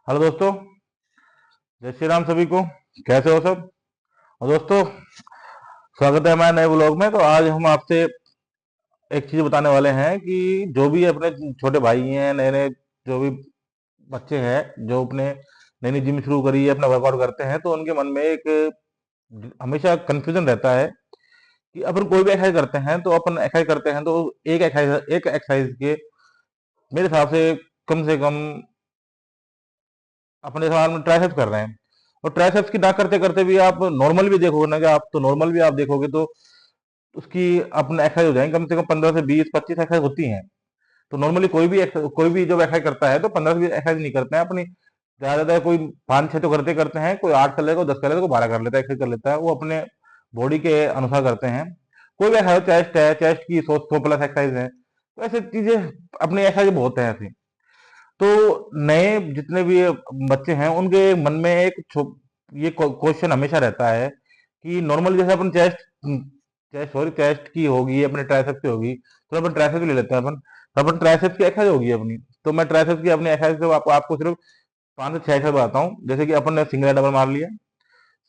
Hello दोस्तों, जय श्री राम सभी को। कैसे हो सब? और दोस्तों, स्वागत है हमारे नए ब्लॉग में। तो आज हम आपसे एक चीज बताने वाले हैं कि जो भी अपने छोटे भाई हैं, नए नए जो भी बच्चे हैं, जो अपने नई नई जिम शुरू करी है, अपना वर्कआउट करते हैं, तो उनके मन में एक हमेशा कंफ्यूजन रहता है कि अपन कोई भी एक्सरसाइज करते हैं, तो अपन एक्सरसाइज करते हैं तो एक एक्सरसाइज के मेरे हिसाब से कम अपने सवाल में ट्राइसेप्स कर रहे हैं। और ट्राइसेप्स की ना करते करते भी आप नॉर्मल भी देखोगे ना, कि आप तो नॉर्मल भी आप देखोगे तो उसकी अपने एक्सरसाइज हो जाएंगे, कम से कम 15 से 20 25 एक्सरसाइज होती हैं। तो नॉर्मली कोई भी जब एक्सरसाइज करता है तो 15 से 20 एक्सरसाइज नहीं करते हैं अपनी। ज्यादातर कोई 5 6 तो करते करते हैं, कोई 8 कर लेगा, कोई 10 कर लेगा, कोई 12 कर लेता है, एक्सरसाइज कर लेता है। वो अपने बॉडी के अनुसार करते हैं। कोई भी एक्सरसाइज, चेस्ट है, चेस्ट की 100 प्लस एक्सरसाइज है, तो ऐसी चीजें अपनी एक्सरसाइज बहुत है ऐसी। तो नए जितने भी बच्चे हैं, उनके मन में ये क्वेश्चन हमेशा रहता है कि नॉर्मल जैसे अपन चेस्ट चेस्ट की होगी, अपने ट्राइसेप्स की होगी, तो अपन ट्राइसेप्स ले लेते हैं अपन। तो अपन ट्राइसेप्स की एक्सरसाइज होगी अपनी। तो मैं ट्राइसेप्स की अपनी एक्सरसाइज से आपको सिर्फ 5 से 6 एक्सरसाइज बताता हूँ। जैसे कि अपन ने सिंगल हैंड डबल मार लिया,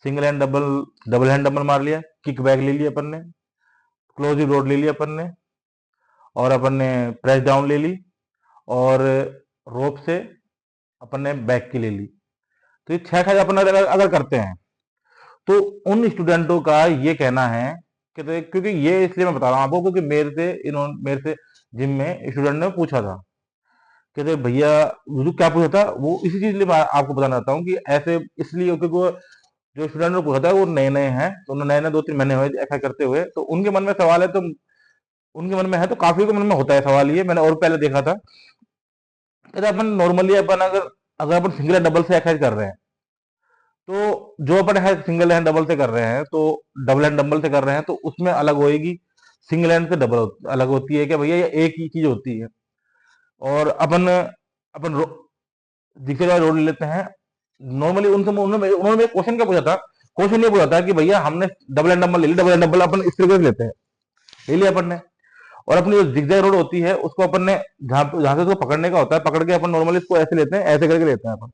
single hand double, double hand double मार लिया, किक बैक ले लिया अपन ने, क्लोजिव रोड ले लिया अपन ने, और अपन ने प्रेस डाउन ले ली, और रोप से अपन ने बैक की ले ली। तो ये 6 एक्सरसाइज अपन अगर करते हैं, तो उन स्टूडेंटों का ये कहना है कि क्योंकि ये इसलिए मैं बता रहा हूँ आपको, क्योंकि मेरे से जिम में स्टूडेंट ने पूछा था। कहते भैया, वो क्या पूछा था, वो इसी चीज लिए मैं आपको बताना चाहता हूँ कि ऐसे इसलिए, क्योंकि वो जो स्टूडेंट ने पूछा था वो नए नए हैं, तो उन्होंने नए नए 2 3 महीने हुए ऐसा करते हुए, तो उनके मन में सवाल है। तो उनके मन में है, तो काफी के मन में होता है सवाल। ये मैंने और पहले देखा था। कहते अपन नॉर्मली अपन अगर अगर अपन सिंगल डबल से एक्सरसाइज कर रहे हैं, तो जो अपन है सिंगल हैंड डबल से कर रहे हैं, तो डबल हैंड डंबल से कर रहे हैं, तो उसमें अलग होएगी। सिंगल हैंड से डबल अलग होती है, कि भैया ये एक ही चीज होती है। और अपन अपन दिखे हुए रोड ले लेते हैं। नॉर्मली उनसे उन्होंने उन्होंने क्वेश्चन क्या पूछा था? क्वेश्चन ये पूछा था कि भैया हमने डबल हैंड डंबल ले ली, डबल हैंड डंबल अपन इस तरीके से लेते हैं, ले लिया अपन ने। और अपनी जो जिगजैग रोड होती है, उसको अपन ने जहां जहां से उसको पकड़ने का होता है, पकड़ के अपन नॉर्मली इसको ऐसे लेते हैं, ऐसे करके लेते हैं अपन।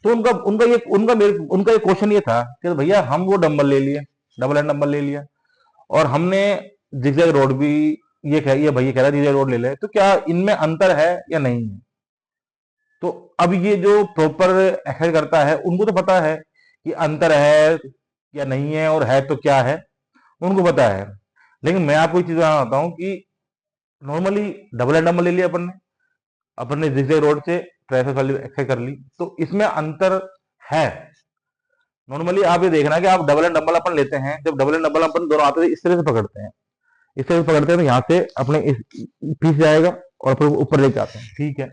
तो उनका ये क्वेश्चन ये था कि भैया हम वो डंबल ले लिए, डबल हैंड डंबल ले लिया, और हमने जिगजैग रोड भी, ये भैया कह रहा है जिगजैग रोड ले ले, तो क्या इनमें अंतर है या नहीं है? तो अब ये जो प्रॉपर एक्सरसाइज करता है, उनको तो पता है कि अंतर है या नहीं है, और है तो क्या है, उनको पता है। लेकिन मैं आपको एक चीज बताता हूँ कि नॉर्मली डबल हैंड डंबल ले लिया अपन ने जिगजैग रोड से ट्राइसेप्स वाली एक्सरसाइज कर ली, तो इसमें अंतर है। नॉर्मली आप ये देखना कि आप डबल एंड डंबल अपन लेते हैं, जब डबल एंड डंबल अपन दोनों हाथों से इस तरह से पकड़ते हैं, इस तरह से पकड़ते हैं, तो यहाँ से अपने इस पीस जाएगा और फिर ऊपर लेके आते हैं, ठीक है।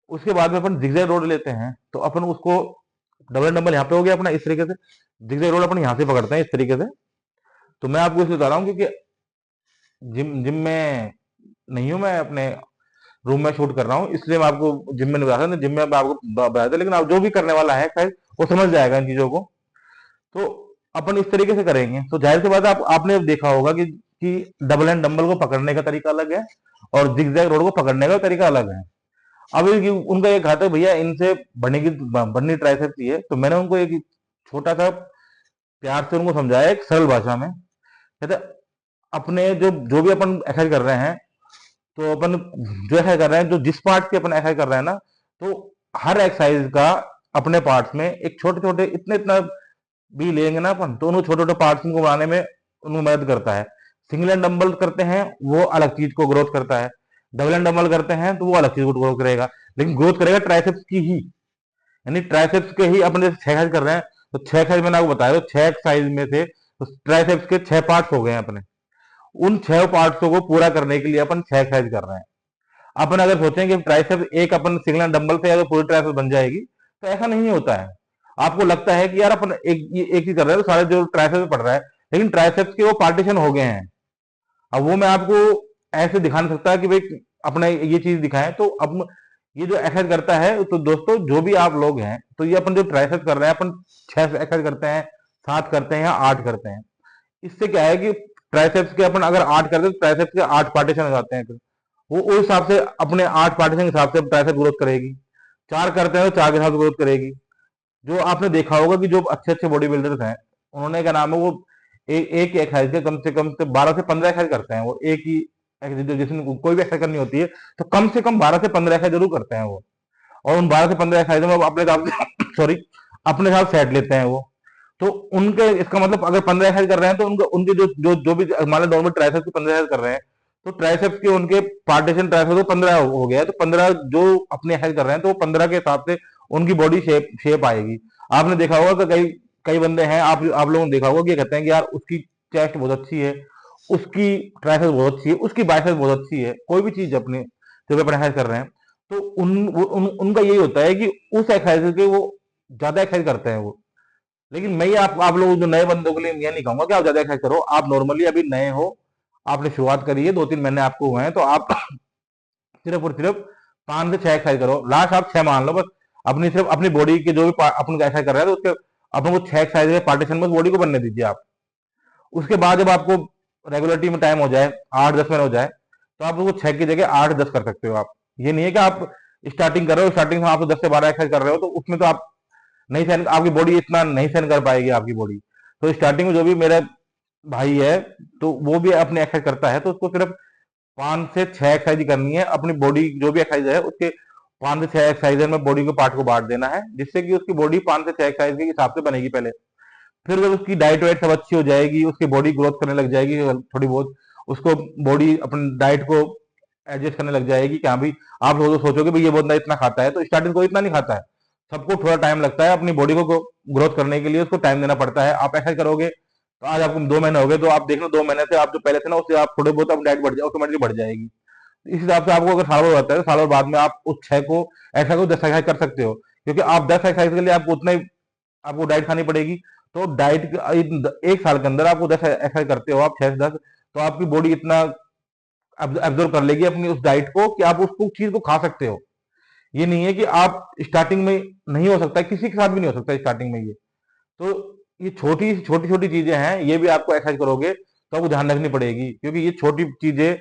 उसके बाद में अपन जिगजैग रोड लेते हैं, तो अपन उसको डबल एंड डंबल यहाँ पे हो गया अपना इस तरीके से, जिगजैग रोड अपन यहाँ से पकड़ते हैं इस तरीके से। तो मैं आपको इसलिए बता रहा हूँ क्योंकि जिम जिम में नहीं हूँ मैं, अपने रूम में शूट कर रहा हूँ, इसलिए मैं आपको जिम में नहीं बता सकता। जिम में मैं आपको बताया था, लेकिन आप जो भी करने वाला है शायद वो समझ जाएगा इन चीजों को। तो अपन इस तरीके से करेंगे, तो जाहिर सी बात है, आपने देखा होगा कि डबल हैंड डंबल को पकड़ने का तरीका अलग है, और जिगजैग रोड को पकड़ने का तरीका अलग है। अब उनका ये कहा था भैया इनसे बननी ट्राइसेप्स ही है, तो मैंने उनको एक छोटा सा प्यार से उनको समझाया, एक सरल भाषा में। कहते अपने जो जो भी अपन एक्सरसाइज कर रहे हैं, तो अपन जो एक्सरसाइज कर रहे हैं, जो जिस पार्ट की अपन एक्सरसाइज कर रहे हैं ना, तो हर एक्सरसाइज का अपने पार्ट्स में एक छोटे छोटे इतने इतना भी लेंगे ना अपन, तो उन छोटे छोटे पार्ट्स को बनाने में उनको मदद करता है। सिंगल हैंड डंबल करते हैं, वो अलग चीज को ग्रोथ करता है। डबल हैंड डंबल करते हैं, तो वो अलग चीज को ग्रोथ करेगा। लेकिन ग्रोथ करेगा ट्राइसेप्स की ही, यानी ट्राइसेप्स के ही। अपन जैसे 6 एक्सरसाइज कर रहे हैं, तो 6 एक्सरसाइज मैंने आपको बताया, तो 6 एक्सरसाइज में से तो ट्राइसेप्स के 6 पार्ट्स हो गए हैं अपने। उन 6 पार्ट्सों को पूरा करने के लिए अपन 6 एक्सरसाइज कर रहे हैं। अपन अगर सोचें कि ट्राइसेप्स एक अपन सिंगल डंबल से या तो पूरी ट्राइसेप्स बन जाएगी, तो ऐसा नहीं होता है। आपको लगता है कि यार अपन एक ही कर रहे हैं, तो सारे जो ट्राइसेप्स पड़ रहा है, लेकिन ट्राइसेप्स के वो पार्टीशन हो गए हैं। अब वो मैं आपको ऐसे दिखा नहीं सकता कि भाई अपने ये चीज दिखाएं। तो अब ये जो एक्सरसाइज करता है, तो दोस्तों जो भी आप लोग हैं, तो ये अपन जो ट्राइसेप्स कर रहे हैं, अपन 6 एक्सरसाइज करते हैं, 7 करते हैं या 8 करते हैं। इससे क्या है कि ट्राइसेप्स के अपन अगर 8 करते हैं, तो ट्राइसेप्स के 8 पार्टीशन हो जाते हैं। वो उस हिसाब से अपने 8 पार्टीशन के हिसाब से ट्राइसेप ग्रोथ करेगी। 4 करते हैं तो 4 के साथ ग्रोथ करेगी। जो आपने देखा होगा कि जो अच्छे अच्छे बॉडी बिल्डर्स हैं, उन्होंने क्या नाम है वो एक एक्सरसाइज के कम से 12 से 15 एक्सरसाइज करते हैं वो एक ही जिसमें कोई भी एक्सरसाइज करनी होती है तो कम से कम 12 से 15 एक्सरसाइज जरूर करते हैं वो। और उन 12 से 15 एक्सरसाइज में वो अपने हिसाब से सॉरी अपने साथ सेट लेते हैं वो। तो उनके इसका मतलब अगर 15 एक्सरसाइज कर रहे हैं तो उनके उनके जो भी मान लो नॉर्मल ट्राइसेप्स की 15 एक्सरसाइज कर रहे हैं तो ट्राइसेप्स के उनके पार्टीशन ट्राइसेप्स तो 15 हो गया है, तो 15 जो अपनी एक्सरसाइज कर रहे हैं तो 15 के हिसाब से उनकी बॉडी शेप आएगी। आपने देखा होगा कि कई कई बंदे हैं, आप लोगों ने देखा होगा कि ये कहते हैं कि यार उसकी चेस्ट बहुत अच्छी है, उसकी ट्राइसेप्स बहुत अच्छी है, उसकी बाइसेप्स बहुत अच्छी है, कोई भी चीज अपने जब अपन एक्सरसाइज कर रहे हैं तो उनका यही होता है कि उस एक्सरसाइज के वो ज्यादा एक्सरसाइज करते हैं वो। लेकिन मैं ये आप लोग जो नए बंदों के लिए ये नहीं कहूंगा कि आप ज्यादा एक्सरसाइज करो। आप नॉर्मली अभी नए हो, आपने शुरुआत करी है, 2-3 महीने आपको हुए हैं, तो आप सिर्फ और सिर्फ 5 से 6 एक्सरसाइज करो। लास्ट आप 6 मान लो बस। अपनी सिर्फ अपनी बॉडी के जो भी अपन एक्सरसाइज कर रहे हैं तो उसके अपने को 6 एक्सरसाइज के पार्टीशन में बॉडी को बनने दीजिए आप। उसके बाद जब आपको रेगुलरिटी में टाइम हो जाए, 8-10 महीने हो जाए, तो आप उसको 6 की जगह 8-10 कर सकते हो आप। ये नहीं है कि आप स्टार्टिंग कर रहे हो, स्टार्टिंग में आप 10 से 12 एक्सरसाइज कर रहे हो तो उसमें तो आप नहीं सहन, आपकी बॉडी इतना नहीं सहन कर पाएगी आपकी बॉडी। तो स्टार्टिंग में जो भी मेरा भाई है तो वो भी अपने एक्सरसाइज करता है तो उसको सिर्फ 5 से 6 एक्सरसाइज ही करनी है। अपनी बॉडी जो भी एक्सरसाइज है उसके 5 से 6 एक्सरसाइज में बॉडी को पार्ट को बांट देना है, जिससे कि उसकी बॉडी 5 से 6 एक्सरसाइज के हिसाब से बनेगी पहले। फिर जब उसकी डाइट वाइट सब अच्छी हो जाएगी, उसकी बॉडी ग्रोथ करने लग जाएगी थोड़ी बहुत, उसको बॉडी अपनी डाइट को एडजस्ट करने लग जाएगी कि हाँ भाई आप लोग तो सोचोगे भाई ये बंदा इतना खाता है, तो स्टार्टिंग को इतना नहीं खाता है। सबको थोड़ा टाइम लगता है अपनी बॉडी को ग्रोथ करने के लिए, उसको टाइम देना पड़ता है। आप ऐसा करोगे तो आज आपको 2 महीने हो गए तो आप देख लो 2 महीने से आप जो पहले थे ना उससे आप थोड़े बहुत अपनी डाइट बढ़ जाए, ऑटोमेटिकली बढ़ जाएगी। इस हिसाब से आपको अगर साल भर होता है तो साल भर बाद में आप उस 6 को ऐसा को 10 एक्सरसाइज कर सकते हो, क्योंकि आप 10 एक्सरसाइज के लिए आपको उतना ही आपको डाइट खानी पड़ेगी। तो डाइट एक साल के अंदर आपको 10 एक्सरसाइज करते हो आप 6 से 10, तो आपकी बॉडी इतना एब्जॉर्व कर लेगी अपनी उस डाइट को कि आप उसको चीज को खा सकते हो। ये नहीं है कि आप स्टार्टिंग में नहीं हो सकता, किसी के साथ भी नहीं हो सकता स्टार्टिंग में ये। तो ये छोटी छोटी छोटी चीजें हैं, ये भी आपको एक्सरसाइज करोगे तो आपको ध्यान रखनी पड़ेगी, क्योंकि ये छोटी चीजें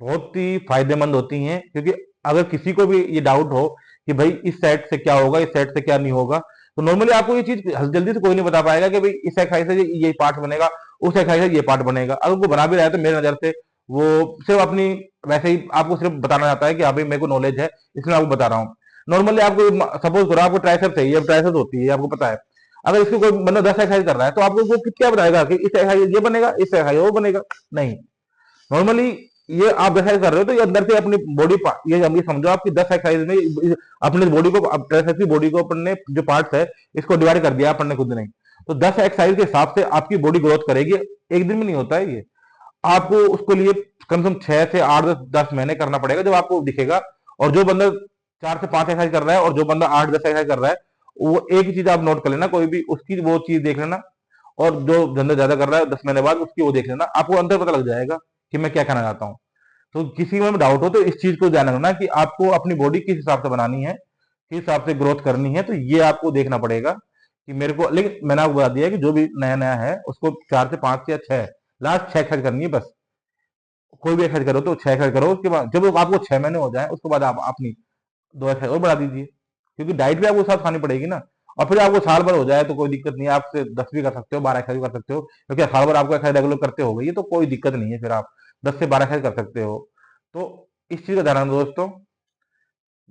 बहुत ही फायदेमंद होती हैं। क्योंकि अगर किसी को भी ये डाउट हो कि भाई इस सेट से क्या होगा, इस सेट से क्या नहीं होगा, तो नॉर्मली आपको ये चीज जल्दी से कोई नहीं बता पाएगा कि भाई इस एक्सरसाइज से ये पार्ट बनेगा, उस एक्सरसाइज से ये पार्ट बनेगा। अगर वो बना भी रहा है तो मेरी नजर से वो सिर्फ अपनी वैसे ही आपको सिर्फ बताना चाहता है कि हाँ भाई मेरे को नॉलेज है इसलिए आपको बता रहा हूँ। नॉर्मली आपको सपोज करो आपको ट्राइसेप्स है, ये ट्राइसेप्स होती है आपको पता है। अगर इसको कोई बंदा 10 एक्सरसाइज कर रहा है तो आपको वो क्या बताएगा कि इस एक्सरसाइज ये बनेगा, इस एक्सरसाइज वो बनेगा? नहीं। नॉर्मली ये आप एक्सरसाइज कर रहे हो तो ये अंदर से अपनी बॉडी ये समझो आपकी 10 एक्सरसाइज में अपने बॉडी को की बॉडी को अपने जो पार्ट्स है इसको डिवाइड कर दिया अपन ने खुद ने। तो 10 एक्सरसाइज के हिसाब से आपकी बॉडी ग्रोथ करेगी। एक दिन में नहीं होता है ये, आपको उसको लिए कम से कम 6 से 8 10 महीने करना पड़ेगा जब आपको दिखेगा। और जो बंदा 4 से 5 एक्सरसाइज कर रहा है और जो बंदा 8-10 एक्सरसाइज कर रहा है, वो एक ही चीज आप नोट कर लेना, कोई भी उसकी वो चीज देख लेना। और जो बंदा ज्यादा कर रहा है 10 महीने बाद उसकी वो देख लेना, आपको अंतर पता लग जाएगा कि मैं क्या कहना चाहता हूँ। तो किसी में डाउट हो तो इस चीज को ध्यान रखना कि आपको अपनी बॉडी किस हिसाब से बनानी है, किस हिसाब से ग्रोथ करनी है, तो ये आपको देखना पड़ेगा कि मेरे को। लेकिन मैंने आपको बता दिया है कि जो भी नया नया है उसको 4 से 5 या 6 लास्ट 6 एक्सरसाइज करनी है बस। कोई भी एक्सरसाइज करो तो 6 एक्सरसाइज करो, उसके बाद जब आपको 6 महीने हो जाए उसके बाद आप अपनी 2 एक्सरसाइज और बढ़ा दीजिए, क्योंकि डाइट भी आपको साथ खानी पड़ेगी ना। और फिर आपको साल भर हो जाए तो कोई दिक्कत नहीं है, आप 10 भी कर सकते हो, 12 एक्सरसाइज भी कर सकते हो, क्योंकि साल भर आपको एक्सरसाइज रेगुलर करते हो गई तो कोई दिक्कत नहीं है, फिर आप 10 से 12 एक्सरसाइज कर सकते हो। तो इस चीज का ध्यान रखना दोस्तों।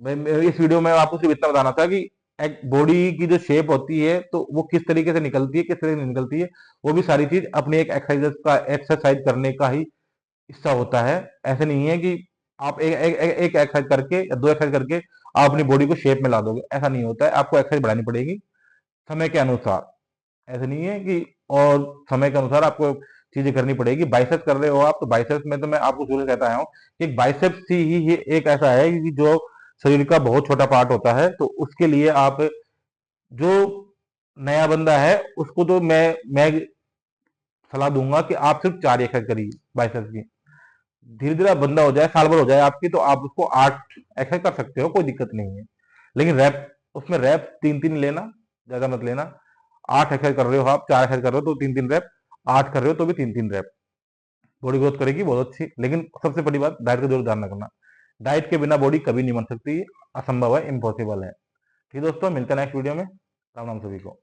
मैं इस वीडियो में आपको सिर्फ इतना बताना था कि एक बॉडी की जो शेप होती है तो वो किस तरीके से निकलती है, किस तरीके से नहीं निकलती है, वो भी सारी चीज अपनी एक एक्सरसाइज करने का ही हिस्सा होता है। ऐसे नहीं है कि आप एक एक्सरसाइज करके या 2 एक्सरसाइज करके आप अपनी बॉडी को शेप में ला दोगे, ऐसा नहीं होता है। आपको एक्सरसाइज बढ़ानी पड़ेगी समय के अनुसार, ऐसा नहीं है कि और समय के अनुसार आपको चीजें करनी पड़ेगी। बाइसेप्स कर रहे हो आप तो बाइसेप्स में तो मैं आपको शुरू से कहता आया हूँ कि बाइसेप्स ही एक ऐसा है कि जो शरीर का बहुत छोटा पार्ट होता है। तो उसके लिए आप जो नया बंदा है उसको तो मैं सलाह दूंगा कि आप सिर्फ 4 एक्सरसाइज करिए बाइसेप्स की। धीरे धीरे बंदा हो जाए, साल भर हो जाए आपकी, तो आप उसको 8 एक्सरसाइज कर सकते हो, कोई दिक्कत नहीं है। लेकिन रैप उसमें रैप 3-3 लेना, ज्यादा मत लेना। 8 एक्सरसाइज कर रहे हो आप, 4 एक्सरसाइज कर रहे हो तो 3-3 रैप, 8 कर रहे हो तो भी 3-3 रैप, बॉडी ग्रोथ करेगी बहुत अच्छी। लेकिन सबसे बड़ी बात डाइट का जरूर ध्यान रखना, डाइट के बिना बॉडी कभी नहीं बन सकती, असंभव है, इम्पॉसिबल है। ठीक है दोस्तों, मिलते हैं नेक्स्ट वीडियो में। राम राम सभी को।